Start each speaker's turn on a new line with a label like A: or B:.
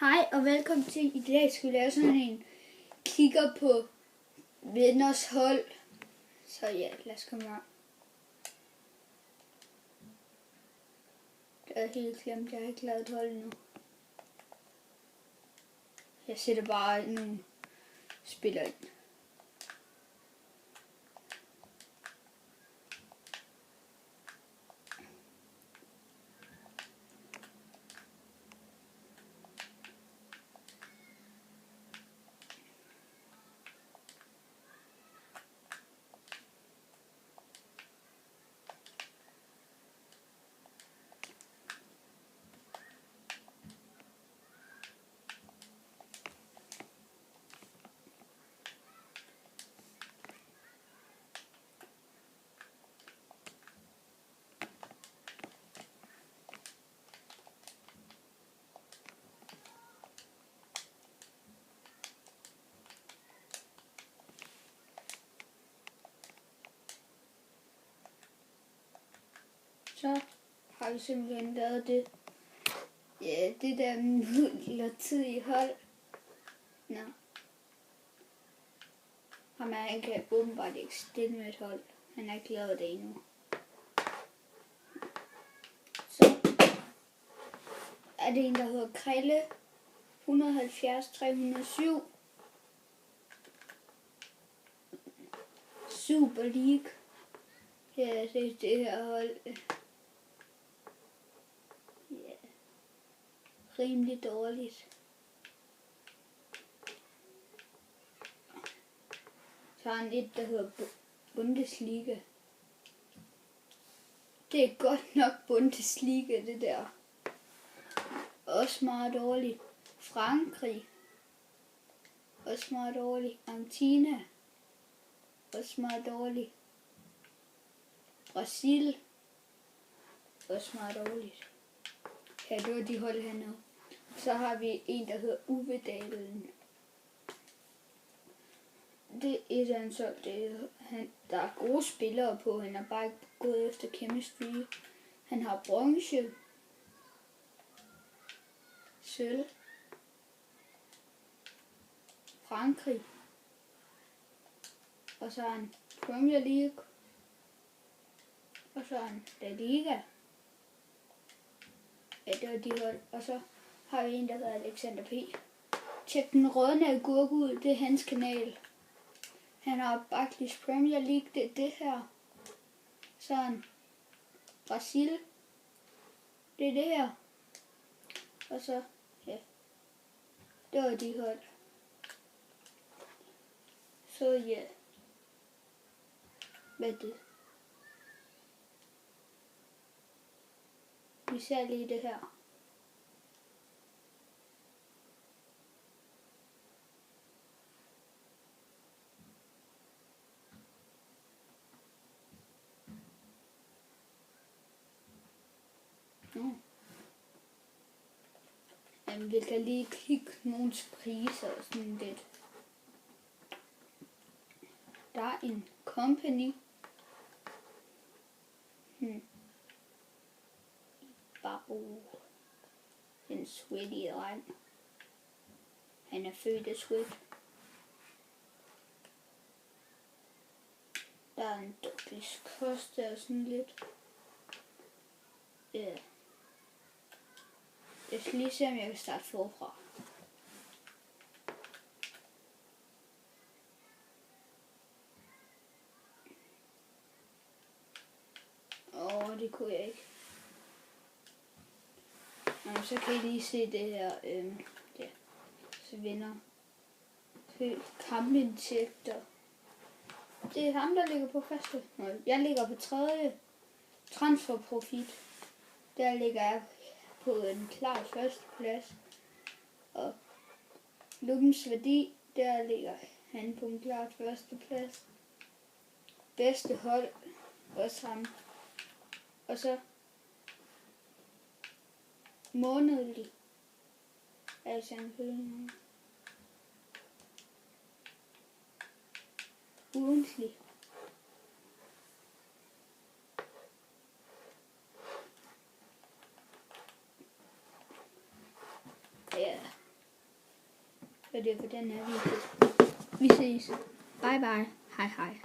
A: Hej og velkommen til. I dag skal vi lave sådan en kigger på venners hold. Så ja, lad os komme her. Det er helt glemt, jeg har ikke lavet et hold endnu. Jeg sætter bare nogle spillere ind. Så har vi simpelthen lavet det. Ja, det der midlertidige hold. Nå. Han kan åbenbart ikke stille med et hold. Han har ikke lavet det endnu. Så er det en, der hedder Krille 170 307. Super League. Ja, det er det her hold. Ja. Rimelig dårligt. Så har han et, der hedder Bundesliga. Det er godt nok Bundesliga, det der. Også meget dårligt. Frankrig. Også meget dårligt. Argentina. Også meget dårligt. Brasil. Også meget dårligt. Ja, det var de hold hernede. Så har vi en, der hedder Uvedalen. Det er et af hans hold. Der er gode spillere på. Han er bare ikke gået efter chemistry. Han har bronze. Sølv. Frankrig. Og så har han Premier League. Og så har han La Liga. Ja, det var de hold. Og så har vi en, der hedder Alexander P. Tjek den rådne agurk ud. Det er hans kanal. Han har Barclays Premier League. Det er det her. Så har han Brasil. Det er det her. Og så, ja. Det var de hold. Så ja. Hvad er det? Vi ser lige det her. Jamen, vi kan lige kigge nogle priser og sådan lidt. Der er en company. Bare en sweaty dreng. Han er født af sweat. Der er en Douglas Costa og sådan lidt. Ja. Jeg skal lige se, om jeg kan starte forfra. Det kunne jeg ikke. Nå, så kan I lige se det her. Ja. Så vinder. Kampindtægter. Det er ham, der ligger på første. Nå, jeg ligger på tredje. Transferprofit. Der ligger jeg på en klar første plads. Og klubbens værdi, der ligger han på en klar første plads. Bedste hold, også ham. Og så månedlig. Altså en ugentlig. Ja. Så det er for den her video. Vi ses. Bye bye. Hej hej.